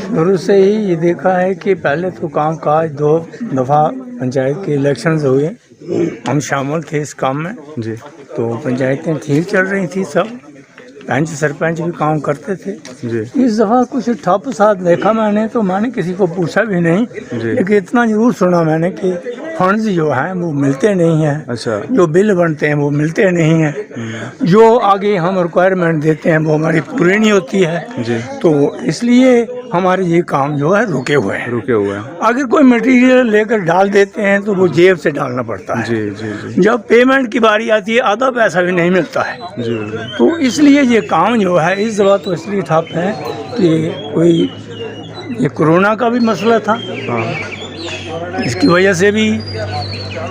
शुरू से ही ये देखा है कि पहले तो काम काज 2 दफ़ा पंचायत के इलेक्शंस हुए, हम शामिल थे इस काम में जी। तो पंचायतें ठीक चल रही थी, सब पंच सरपंच भी काम करते थे जी। इस दफ़ा कुछ ठप साथ देखा मैंने, तो मैंने किसी को पूछा भी नहीं, लेकिन इतना ज़रूर सुना मैंने कि फंड्स जो हैं वो मिलते नहीं हैं। अच्छा। जो बिल बनते हैं वो मिलते नहीं हैं, जो आगे हम रिक्वायरमेंट देते हैं वो हमारी पूरी नहीं होती है जी। तो इसलिए हमारे ये काम जो है रुके हुए हैं। अगर कोई मटेरियल लेकर डाल देते हैं तो वो जेब से डालना पड़ता है। जी जी जी। जब पेमेंट की बारी आती है आधा पैसा भी नहीं मिलता है जी। तो इसलिए ये काम जो है इस दफ़ा तो इसलिए ठप है कि कोई ये कोरोना का भी मसला था, इसकी वजह से भी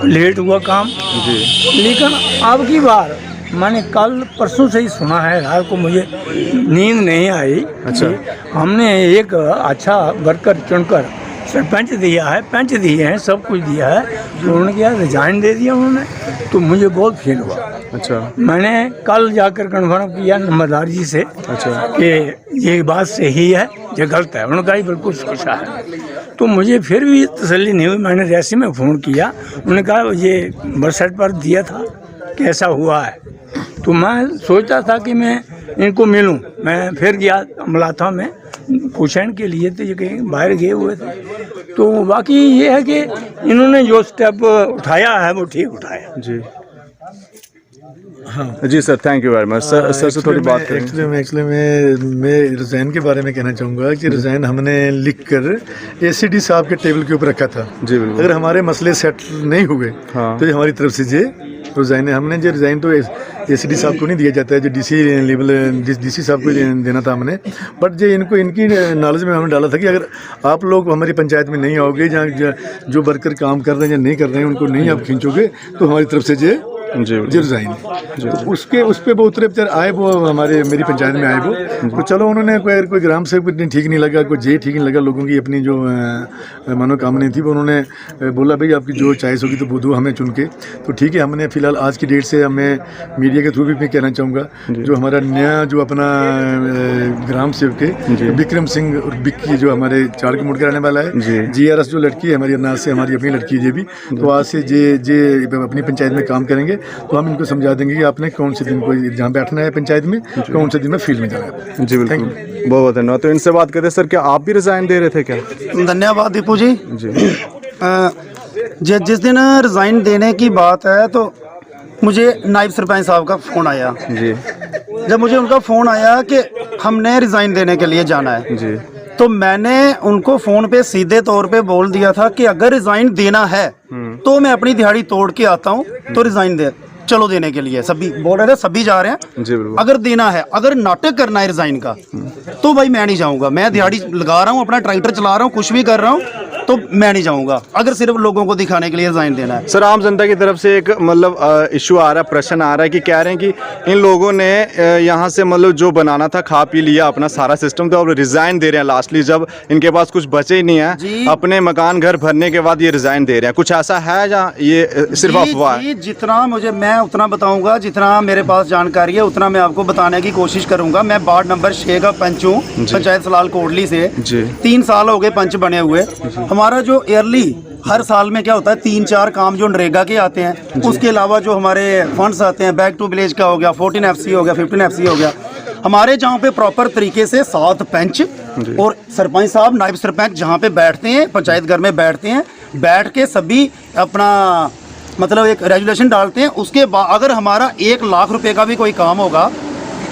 लेट हुआ काम जी। लेकिन अब की बार मैंने कल परसों से ही सुना है, रात को मुझे नींद नहीं आई। अच्छा। हमने एक अच्छा वर्कर चुनकर सरपंच दिया है, पंच दिए हैं, सब कुछ दिया है, तो उन्होंने क्या रिजाइन दे दिया उन्होंने, तो मुझे बहुत फील हुआ। अच्छा। मैंने कल जाकर कन्फर्म किया नंबरदार जी से। अच्छा। कि ये बात सही है ये गलत है, उन्होंने कहा बिल्कुल सोचा है, तो मुझे फिर भी तसल्ली नहीं हुई। मैंने रैसी में फ़ोन किया, उन्होंने कहा ये बरसट पर दिया था, कैसा हुआ है, तो मैं सोचता था कि मैं इनको मिलूं। मैं फिर गया अमलाथा में पूछने के लिए, तो ये कहीं बाहर गए हुए थे, तो बाकी ये है कि इन्होंने जो स्टेप उठाया है वो ठीक उठाया जी। हाँ जी sir, thank you very much. Sir से थोड़ी बात करें। एक्चुअली मैं रिज़ाइन के बारे में कहना चाहूँगा कि रिज़ाइन हमने लिख कर एसीडी साहब के टेबल के ऊपर रखा था जी। बिल्कुल। अगर हमारे मसले सेट नहीं हुए तो ये हमारी तरफ से जे रिज़ाइन है। हमने जो रिज़ाइन तो एसीडी साहब को नहीं दिया जाता है, जो डीसी लेवल डीसी साहब को देना था हमने, बट जो इनको इनकी नॉलेज में हमने डाला था कि अगर आप लोग हमारी पंचायत में नहीं आओगे, जहाँ जो वर्कर काम कर रहे हैं या नहीं कर रहे हैं उनको नहीं आप खींचोगे, तो हमारी तरफ से जे रिज़ाइन। तो उसके उस पर वो उतरे बेचारे आए, वो हमारे मेरी पंचायत में आए वो, तो चलो उन्होंने कोई ग्राम सेवक इतनी ठीक नहीं लगा, कोई जे ठीक नहीं लगा, लोगों की अपनी जो मनोकामनाएं थी वो उन्होंने बोला भाई आपकी जो चॉइस होगी तो वो दो हमें चुन के। तो ठीक है, हमने फ़िलहाल आज की डेट से हमें मीडिया के थ्रू भी मैं कहना चाहूँगा, जो हमारा नया जो अपना ग्राम सेवक है विक्रम सिंह और बिक्की, जो हमारे चार के मुड़ के रहने वाला है, GRS जो लड़की है हमारी अनाज से, हमारी अपनी लड़की है ये भी, तो आज से जे अपनी पंचायत में काम करेंगे, तो हम इनको समझा देंगे कि आपने कौन से दिन को जहाँ बैठना है पंचायत में, कौन से दिन में फील्ड में जाना है। जी बिल्कुल, बहुत बहुत धन्यवाद। तो इनसे बात करते सर, क्या आप भी रिज़ाइन दे रहे थे क्या? धन्यवाद दीपू जी। जिस दिन रिज़ाइन देने की बात है तो मुझे नायब सरपंच साहब का फ़ोन आया जी। जब मुझे उनका फ़ोन आया कि हमने रिज़ाइन देने के लिए जाना है जी, तो मैंने उनको फ़ोन पे सीधे तौर पे बोल दिया था कि अगर रिज़ाइन देना है तो मैं अपनी दिहाड़ी तोड़ के आता हूँ, तो रिज़ाइन दे चलो देने के लिए सभी बोल रहे थे, सभी जा रहे हैं जी। अगर देना है, अगर नाटक करना है रिज़ाइन का, तो भाई मैं नहीं जाऊँगा। मैं दिहाड़ी लगा रहा हूँ, अपना ट्रैक्टर चला रहा हूँ, कुछ भी कर रहा हूँ, तो मैं नहीं जाऊँगा अगर सिर्फ लोगों को दिखाने के लिए रिज़ाइन देना है। सर आम जनता की तरफ से एक मतलब इशू आ रहा है, प्रश्न आ रहा है कि कह रहे हैं कि इन लोगों ने यहाँ से मतलब जो बनाना था खा पी लिया अपना सारा सिस्टम, तो अब रिज़ाइन दे रहे हैं लास्टली, जब इनके पास कुछ बचे ही नहीं है, अपने मकान घर भरने के बाद ये रिज़ाइन दे रहे हैं। कुछ ऐसा है जहाँ ये सिर्फ अफवाह है? जितना मुझे मैं उतना बताऊंगा, जितना मेरे पास जानकारी है उतना मैं आपको बताने की कोशिश करूंगा। मैं वार्ड नंबर 6 का पंच हूँ, पंचायत सलाल कोटली से 3 साल हो गए पंच बने हुए। हमारा जो ईयरली हर साल में क्या होता है, 3-4 काम जो नरेगा के आते हैं, उसके अलावा जो हमारे फंड्स आते हैं, बैक टू विलेज का हो गया, 14 FC हो गया, 15 FC हो गया, हमारे जहाँ पे प्रॉपर तरीके से 7 पंच और सरपंच साहब नायब सरपंच जहाँ पे बैठते हैं, पंचायत घर में बैठते हैं, बैठ के सभी अपना मतलब एक रेजुलेशन डालते हैं। उसके बाद अगर हमारा 1 लाख रुपए का भी कोई काम होगा,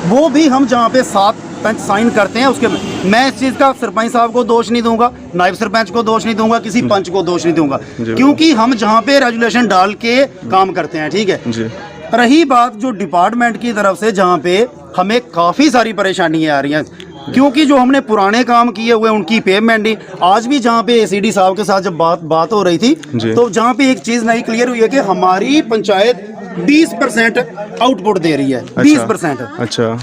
वो भी हम जहाँ पे 7 पंच साइन करते हैं, उसके मैं इस चीज़ का सरपंच साहब को दोष नहीं दूंगा, नायब सरपंच को दोष नहीं दूंगा, किसी पंच को दोष नहीं दूंगा, क्योंकि हम जहाँ पे रेजुलेशन डाल के काम करते हैं। ठीक है। रही बात जो डिपार्टमेंट की तरफ से, जहाँ पे हमें काफ़ी सारी परेशानियाँ आ रही हैं, क्योंकि जो हमने पुराने काम किए हुए उनकी पेमेंट नहीं। आज भी जहाँ पे एसीडी साहब के साथ जब बात हो रही थी, तो जहाँ पे एक चीज़ नई क्लियर हुई है कि हमारी पंचायत 20% आउटपुट दे रही है। 20%। अच्छा,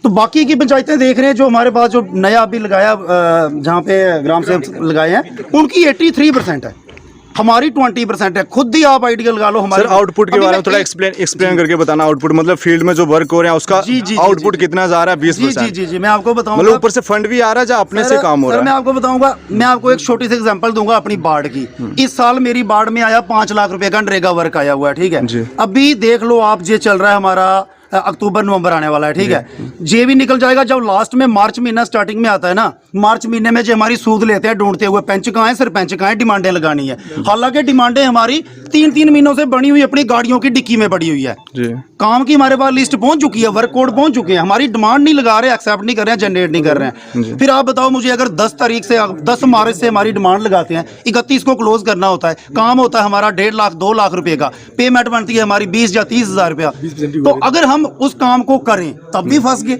तो बाकी की पंचायतें देख रहे हैं जो हमारे पास जो नया अभी लगाया जहाँ पे ग्राम सेवक लगाए हैं उनकी 83% है, हमारी 20% है। खुद ही आप आइडिया लगा लो हमारे। सर आउटपुट के बारे में थोड़ा एक्सप्लेन करके बताना। आउटपुट मतलब फील्ड में जो वर्क हो रहे हैं उसका आउटपुट कितना जा रहा है? 20%। जी मैं आपको बताऊंगा। मतलब ऊपर से फंड भी आ रहा है या अपने से काम हो रहा है? मैं आपको बताऊंगा, मैं आपको एक छोटी सी एग्जांपल दूंगा अपनी बाढ़ की। इस साल मेरी बाढ़ में आया 5 लाख रुपए का नरेगा वर्क आया हुआ है, ठीक है। अभी देख लो आप, ये चल रहा है हमारा अक्टूबर नवंबर आने वाला है, ठीक है। ये भी निकल जाएगा जब लास्ट में मार्च महीना स्टार्टिंग में आता है ना। मार्च महीने में जो हमारी सूद लेते हैं ढूंढते हुए, पंच कहाँ है, सरपंच कहाँ है, डिमांडें लगानी है। हालांकि डिमांडें हमारी 3-3 महीनों से बनी हुई अपनी गाड़ियों की डिक्की में पड़ी हुई है। काम की हमारे पास लिस्ट पहुंच चुकी है, वर्क कोड पहुंच चुके हैं, हमारी डिमांड नहीं लगा रहे, एक्सेप्ट नहीं कर रहे हैं, जनरेट नहीं कर रहे हैं। फिर आप बताओ मुझे, अगर 10 मार्च से हमारी डिमांड लगाते हैं, 31 को क्लोज करना होता है, काम होता है हमारा 1.5 लाख 2 लाख रुपए का, पेमेंट बनती है हमारी 20 या 30 हजार रुपया। तो अगर हम उस काम को करें तब भी फंस गए,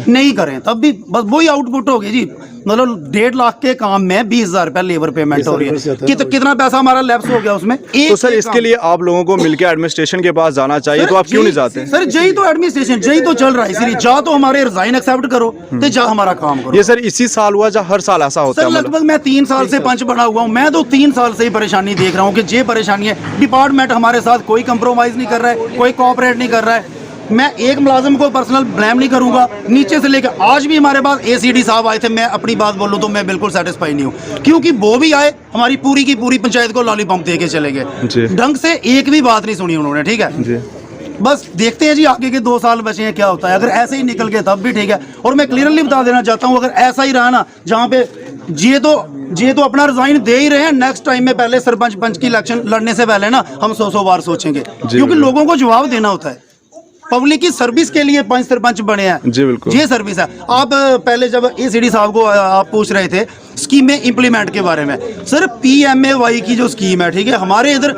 नहीं करें तब भी बस वही आउटपुट हो गई जी। मतलब 1.5 लाख के काम में 20,000 रुपया लेबर पेमेंट हो रही है। कितना पैसा हमारा लैप्स हो गया उसमें। तो सर इसके लिए आप लोगों को मिलकर एडमिनिस्ट्रेशन के पास जाना चाहिए, तो आप क्यों नहीं जाते? सर यही तो एडमिनिस्ट्रेशन यही तो चल रहा है, इसलिए जा तो हमारे रिजाइन एक्सेप्ट करो, तो जा हमारा काम करो। ये सर इसी साल हुआ या हर साल ऐसा होता है? लगभग मैं 3 साल से पंच बना हुआ हूँ, मैं तो 3 साल से ही परेशानी देख रहा हूँ कि ये परेशानी है। डिपार्टमेंट हमारे साथ कोई कंप्रोमाइज नहीं कर रहा है, कोई कोऑपरेट नहीं कर रहा है। मैं एक मुलाजिम को पर्सनल ब्लेम नहीं करूंगा, नीचे से लेकर आज भी हमारे पास एसीडी साहब आए थे। मैं अपनी बात बोलूं तो मैं बिल्कुल सेटिस्फाई नहीं हूं, क्योंकि वो भी आए हमारी पूरी की पूरी पंचायत को लॉलीपॉप दे के चले गए, ढंग से एक भी बात नहीं सुनी उन्होंने, ठीक है। बस देखते हैं जी आगे के 2 साल बचे हैं क्या होता है। अगर ऐसे ही निकल गए तब भी ठीक है। और मैं क्लियरली बता देना चाहता हूँ, अगर ऐसा ही रहा ना, जहाँ पे ये तो अपना रिजाइन दे ही रहे हैं, नेक्स्ट टाइम में पहले सरपंच पंच की इलेक्शन लड़ने से पहले ना हम 100 बार सोचेंगे, क्योंकि लोगों को जवाब देना होता है। पब्लिक की सर्विस के लिए पंच सरपंच बने हैं जी, बिल्कुल ये सर्विस है। आप पहले जब एसीडी साहब को आप पूछ रहे थे स्कीमें इंप्लीमेंट के बारे में, सर PMAY की जो स्कीम है, ठीक है, हमारे इधर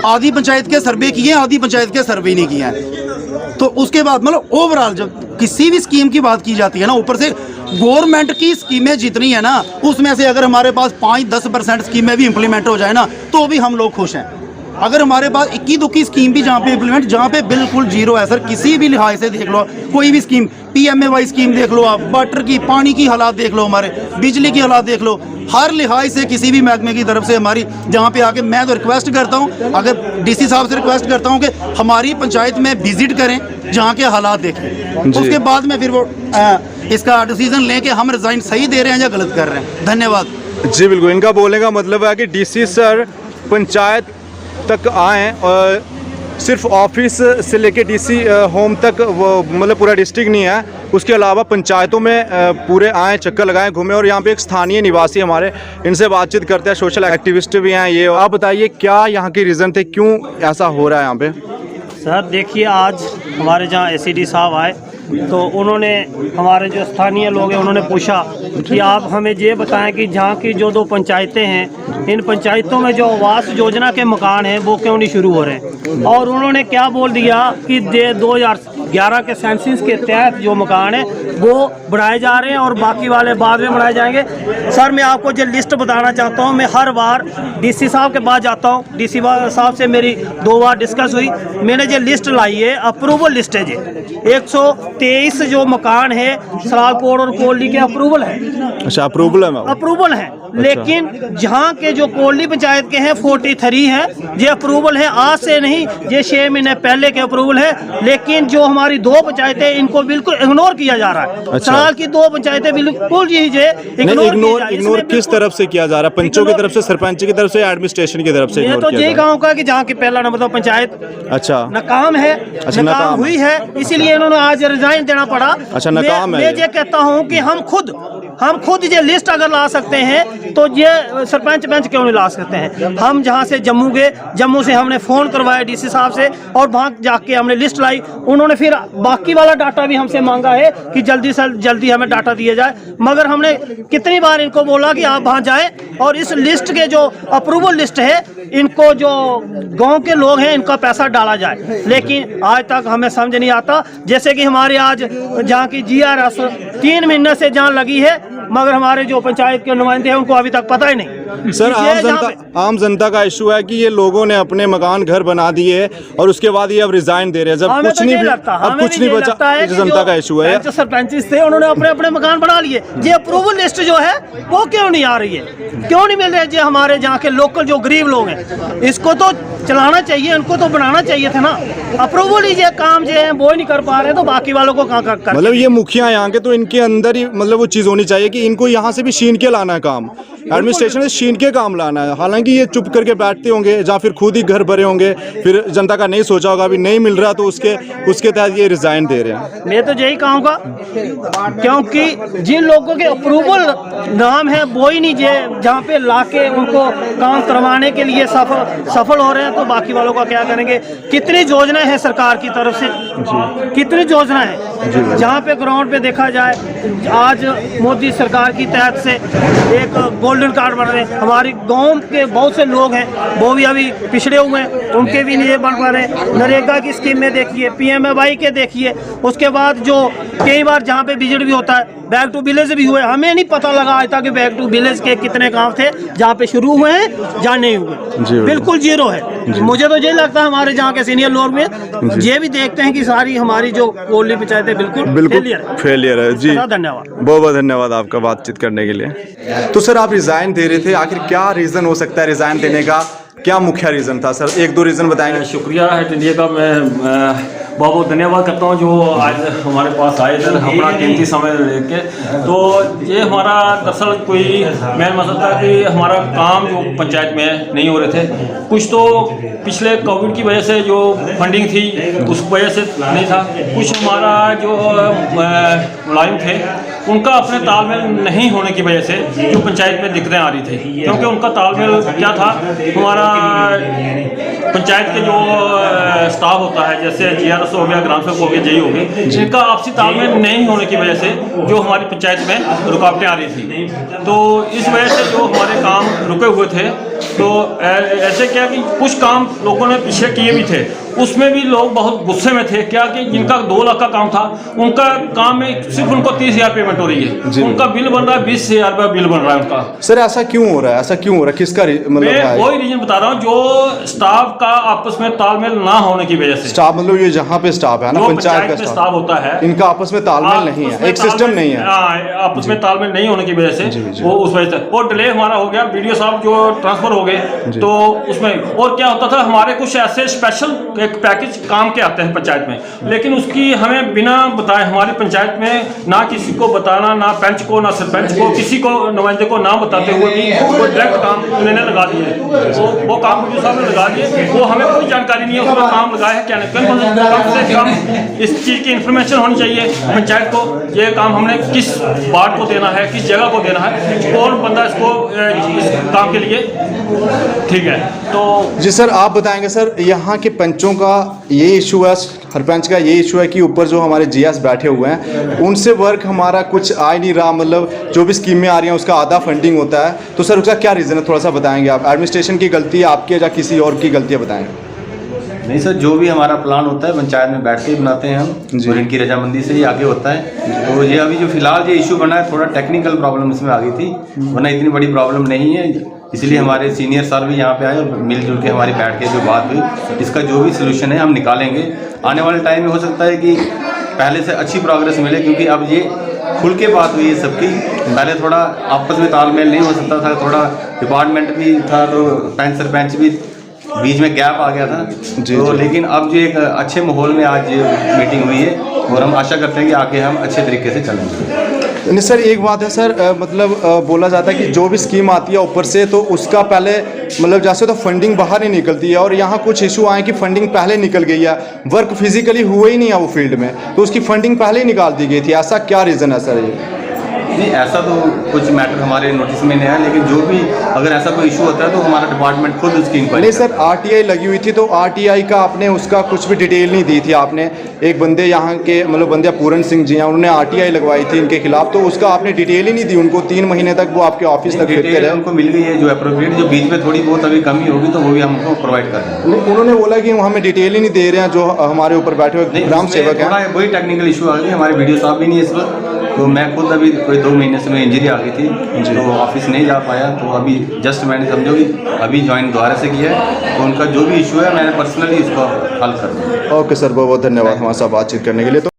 आधी पंचायत के सर्वे किए, आधी पंचायत के सर्वे नहीं किए हैं। तो उसके बाद मतलब ओवरऑल जब किसी भी स्कीम की बात की जाती है ना, ऊपर से गवर्नमेंट की स्कीमें जितनी है ना, उसमें से अगर हमारे पास 5-10% स्कीमें भी इंप्लीमेंट हो जाए ना, तो भी हम लोग खुश हैं। अगर हमारे पास 21-22 स्कीम भी जहाँ पे इम्प्लीमेंट, जहाँ पे बिल्कुल जीरो है सर, किसी भी लिहाज से देख लो, कोई भी स्कीम, PMAY स्कीम देख लो आप, वाटर की, पानी की हालात देख लो, हमारे बिजली की हालात देख लो, हर लिहाज से किसी भी महकमे की तरफ से हमारी जहाँ पे आके मैं तो रिक्वेस्ट करता हूँ, अगर DC साहब से रिक्वेस्ट करता हूँ कि हमारी पंचायत में विजिट करें, जहाँ के हालात देखें, उसके बाद में फिर वो इसका डिसीजन लें कि हम रिजाइन सही दे रहे हैं या गलत कर रहे हैं। धन्यवाद जी। बिल्कुल, इनका बोलने का मतलब है कि DC सर पंचायत तक आएँ और सिर्फ ऑफिस से लेके DC होम तक, वो मतलब पूरा डिस्ट्रिक्ट नहीं है, उसके अलावा पंचायतों में पूरे आएँ, चक्कर लगाएं, घूमें। और यहाँ पे एक स्थानीय निवासी हमारे, इनसे बातचीत करते हैं, सोशल एक्टिविस्ट भी हैं ये। आप बताइए क्या यहाँ की रीज़न थे, क्यों ऐसा हो रहा है यहाँ पे? सर देखिए, आज हमारे जहाँ एसीडी साहब आए तो उन्होंने हमारे जो स्थानीय लोग हैं उन्होंने पूछा कि आप हमें ये बताएं कि जहाँ की जो 2 पंचायतें हैं, इन पंचायतों में जो आवास योजना के मकान हैं वो क्यों नहीं शुरू हो रहे हैं। और उन्होंने क्या बोल दिया कि 2011 के सेंसस के तहत जो मकान है वो बढ़ाए जा रहे हैं और बाकी वाले बाद में बढ़ाए जाएंगे। सर मैं आपको जो लिस्ट बताना चाहता हूँ, मैं हर बार DC साहब के पास जाता हूँ, DC साहब से मेरी 2 बार डिस्कस हुई, मैंने जो लिस्ट लाई है अप्रूवल लिस्ट है जी, 123 जो मकान है सलालकोट और कोहली के अप्रूवल है। अच्छा, अप्रूवल है? अप्रूवल है। अच्छा। लेकिन जहाँ के जो कोहली पंचायत के हैं 43 है, ये अप्रूवल है, आज से नहीं, ये 6 महीने पहले के अप्रूवल है। लेकिन जो हमारी 2 पंचायतें, इनको बिल्कुल इग्नोर किया जा रहा है। अच्छा। साल की 2 पंचायतें बिल्कुल इग्नोर किस तरफ से किया जा रहा है? पंचों की तरफ से, सरपंच की तरफ से, या एडमिनिस्ट्रेशन की तरफ से? ये तो यही गाँव का कि जहाँ की पहला नंबर पंचायत अच्छा नाकाम है, नाकाम हुई है, इसीलिए इन्होंने आज रिजाइन देना पड़ा। अच्छा, नाकाम है। मैं ये कहता हूँ कि हम खुद हम खुद ये लिस्ट अगर ला सकते हैं तो ये सरपंच बेंच क्यों नहीं ला सकते हैं। हम जहाँ से जम्मू गए, जम्मू से हमने फ़ोन करवाया डीसी साहब से और वहाँ जाके हमने लिस्ट लाई। उन्होंने फिर बाकी वाला डाटा भी हमसे मांगा है कि जल्दी से जल्दी हमें डाटा दिया जाए, मगर हमने कितनी बार इनको बोला कि आप वहाँ जाएं और इस लिस्ट के जो अप्रूवल लिस्ट है इनको जो गांव के लोग हैं इनका पैसा डाला जाए, लेकिन आज तक हमें समझ नहीं आता। जैसे कि हमारे आज जहाँ की GRS 3 महीने से जहाँ लगी है, मगर हमारे जो पंचायत के नुमाइंदे हैं उनको अभी तक पता ही नहीं। सर आम जनता का इशू है कि ये लोगों ने अपने मकान घर बना दिए और उसके बाद ये अब रिजाइन दे रहे हैं, जब कुछ नहीं अब कुछ नहीं बचा। जनता का इशू है, जो सरपंच थे उन्होंने अपने अपने मकान बना लिए। ये अप्रूवल लिस्ट जो है वो क्यों नहीं आ रही है, क्यों नहीं मिल रही है? जो हमारे जहाँ के लोकल जो गरीब लोग हैं इसको तो चलाना चाहिए, इनको तो बनाना चाहिए था ना। अप्रूवल ही ये काम जो है वो ही नहीं कर पा रहे, तो बाकी वालों को कहाँ कर। मतलब ये मुखिया यहाँ के, तो इनके अंदर ही मतलब वो चीज़ होनी चाहिए कि इनको यहाँ से भी छीन के लाना है काम, एडमिनिस्ट्रेशन से छीन के काम लाना है। हालांकि ये चुप करके बैठते होंगे या फिर खुद ही घर भरे होंगे, फिर जनता का नहीं सोचा होगा, अभी नहीं मिल रहा तो उसके तहत ये रिजाइन दे रहे हैं। मैं तो यही कहूँगा, क्योंकि जिन लोगों के अप्रूवल नाम है वो ही नहीं जहाँ पे लाके उनको काम करवाने के लिए सफल हो रहे हैं, तो बाकी वालों का क्या करेंगे। कितनी योजनाएं हैं सरकार की तरफ से, कितनी योजनाएं हैं जहाँ पे ग्राउंड पे देखा जाए। आज मोदी सरकार की तहत से एक गोल्डन कार्ड बन रहे हैं, हमारी गांव के बहुत से लोग हैं वो भी अभी पिछड़े हुए हैं, उनके भी नहीं बन पा रहे। नरेगा की स्कीमें देखिए, PMAY के देखिए, उसके बाद जो कई बार जहाँ पे विजिट भी होता है, बैक टू विलेज भी हुए। हमें नहीं पता लगा आज तक कि बैक टू विलेज के कितने काम थे जहाँ पे शुरू हुए हैं या नहीं हुए, बिल्कुल जीरो है। मुझे तो ये लगता है हमारे जहाँ के सीनियर लोग में ये भी देखते हैं कि सारी हमारी जो कोल्ली पंचायतें बिल्कुल फेलियर है। जी धन्यवाद, बहुत बहुत धन्यवाद आपका बातचीत करने के लिए। तो सर आप रिजाइन दे रहे थे, आखिर क्या रीज़न हो सकता है रिजाइन देने का, क्या मुख्य रीज़न था सर? 1-2 रीज़न बताएंगे। शुक्रिया हेड इंडिया का, मैं बहुत बहुत धन्यवाद करता हूँ जो आज हमारे पास आए इधर अपना कीमती समय लेके। तो ये हमारा दरअसल कोई मेन मसला था कि हमारा काम जो पंचायत में नहीं हो रहे थे, कुछ तो पिछले कोविड की वजह से जो फंडिंग थी उस वजह से नहीं था, कुछ हमारा जो मुलाजिम थे उनका अपने तालमेल नहीं होने की वजह से जो पंचायत में दिक्कतें आ रही थी। क्योंकि उनका तालमेल क्या था, हमारा पंचायत के जो स्टाफ होता है, जैसे GRS हो गया, ग्राम सेवक हो गया, JE हो गए, इनका आपसी तालमेल नहीं होने की वजह से जो हमारी पंचायत में रुकावटें आ रही थी। तो इस वजह से जो हमारे काम रुके हुए थे, तो ऐसे क्या कि कुछ काम लोगों ने पीछे किए भी थे, उसमें भी लोग बहुत गुस्से में थे। क्या कि जिनका 2 लाख का काम था, उनका काम में सिर्फ उनको 30,000 पेमेंट हो रही है, उनका बिल बन रहा है 20,000 रुपया बिल बन रहा है उनका। सर ऐसा क्यों हो रहा है, ऐसा क्यों हो रहा है, किसका मतलब वही रीजन बता रहा हूँ, जो स्टाफ का आपस में तालमेल ना होने की वजह से। स्टाफ मतलब ये जहाँ पे स्टाफ है ना, पंचायत का स्टाफ होता है, इनका आपस में तालमेल नहीं है, एक सिस्टम नहीं है, आपस में तालमेल नहीं होने की वजह से वो उस वजह से और डिले हमारा हो गया। BDO साहब जो ट्रांसफर हो गए, तो उसमें और क्या होता था, हमारे कुछ ऐसे स्पेशल एक पैकेज काम के आते हैं पंचायत में, लेकिन उसकी हमें बिना बताए हमारी पंचायत में ना किसी को बताना, ना पंच को, ना सरपंच को, किसी को नुमाइंदे को ना बताते हुए भी वो डायरेक्ट काम उन्होंने लगा दिए। वो काम BDO साहब ने लगा दिए, वो हमें कोई जानकारी नहीं है उसमें काम लगाया है क्या नहीं। कम से कम इस चीज़ की इन्फॉर्मेशन होनी चाहिए पंचायत को, ये काम हमने किस वार्ड को देना है, किस जगह को देना है, कौन बंदा इसको इस काम के लिए ठीक है। तो जी सर आप बताएंगे सर, यहाँ के पंचों का ये इशू है, सरपंच का ये इशू है कि ऊपर जो हमारे GS बैठे हुए हैं उनसे वर्क हमारा कुछ आ ही नहीं रहा, मतलब जो भी स्कीमें आ रही हैं उसका आधा फंडिंग होता है, तो सर उसका क्या रीज़न है, थोड़ा सा बताएंगे आप? एडमिनिस्ट्रेशन की गलती है आपकी या किसी और की गलती है, बताएंगे। नहीं सर, जो भी हमारा प्लान होता है पंचायत में बैठ के ही बनाते हैं हम, और इनकी रजामंदी से ही आगे होता है। तो ये अभी जो फिलहाल ये इशू बना है, थोड़ा टेक्निकल प्रॉब्लम इसमें आ गई थी, वरना इतनी बड़ी प्रॉब्लम नहीं है। इसलिए हमारे सीनियर सर भी यहाँ पे आए और मिलजुल के हमारी बैठ के जो बात हुई, इसका जो भी सोल्यूशन है हम निकालेंगे। आने वाले टाइम में हो सकता है कि पहले से अच्छी प्रोग्रेस मिले, क्योंकि अब ये खुल के बात हुई है सबकी। पहले थोड़ा आपस में तालमेल नहीं हो सकता था, थोड़ा डिपार्टमेंट भी था, तो पंच सरपंच भी बीच में गैप आ गया था तो लेकिन अब जो एक अच्छे माहौल में आज मीटिंग हुई है, और हम आशा करते हैं कि आगे हम अच्छे तरीके से चलेंगे। नहीं सर, एक बात है सर, मतलब बोला जाता है कि जो भी स्कीम आती है ऊपर से, तो उसका पहले मतलब जैसे तो फंडिंग बाहर नहीं निकलती है, और यहाँ कुछ इशू आए कि फंडिंग पहले निकल गई है, वर्क फिजिकली हुआ ही नहीं है वो फील्ड में, तो उसकी फंडिंग पहले ही निकाल दी गई थी। ऐसा क्या रीज़न है सर? नहीं, ऐसा तो कुछ मैटर हमारे नोटिस में नहीं है, लेकिन जो भी अगर ऐसा कोई इशू होता है तो हमारा डिपार्टमेंट खुद उसकी इंक्वायरी। नहीं सर, आरटीआई लगी हुई थी तो आरटीआई का आपने उसका कुछ भी डिटेल नहीं दी थी आपने। एक बंदे यहाँ के मतलब बंदे पूरन सिंह जी हैं, उन्होंने आरटीआई लगवाई थी इनके खिलाफ, तो उसका आपने डिटेल ही नहीं दी उनको। 3 महीने तक वो आपके ऑफिस तक फिरते रहे। उनको मिल गई है जो अप्रोप्रिएट, जो बीच में थोड़ी बहुत अभी कमी होगी तो वो भी हमको प्रोवाइड कर रहे हैं। उन्होंने बोला कि हमें डिटेल ही नहीं दे रहे हैं जो हमारे ऊपर बैठे हुए ग्राम सेवक हैं। वही टेक्निकल इशू आ गई, हमारे वीडियो साहब भी नहीं है इस वक्त, तो मैं खुद अभी कोई 2 महीने से मेरी इंजरी आ गई थी तो ऑफिस नहीं जा पाया, तो अभी जस्ट मैंने समझो कि अभी ज्वाइन दोबारा से किया है, तो उनका जो भी इशू है मैंने पर्सनली उसको हल कर दिया। ओके सर, बहुत बहुत धन्यवाद हमारे साथ बातचीत करने के लिए। तो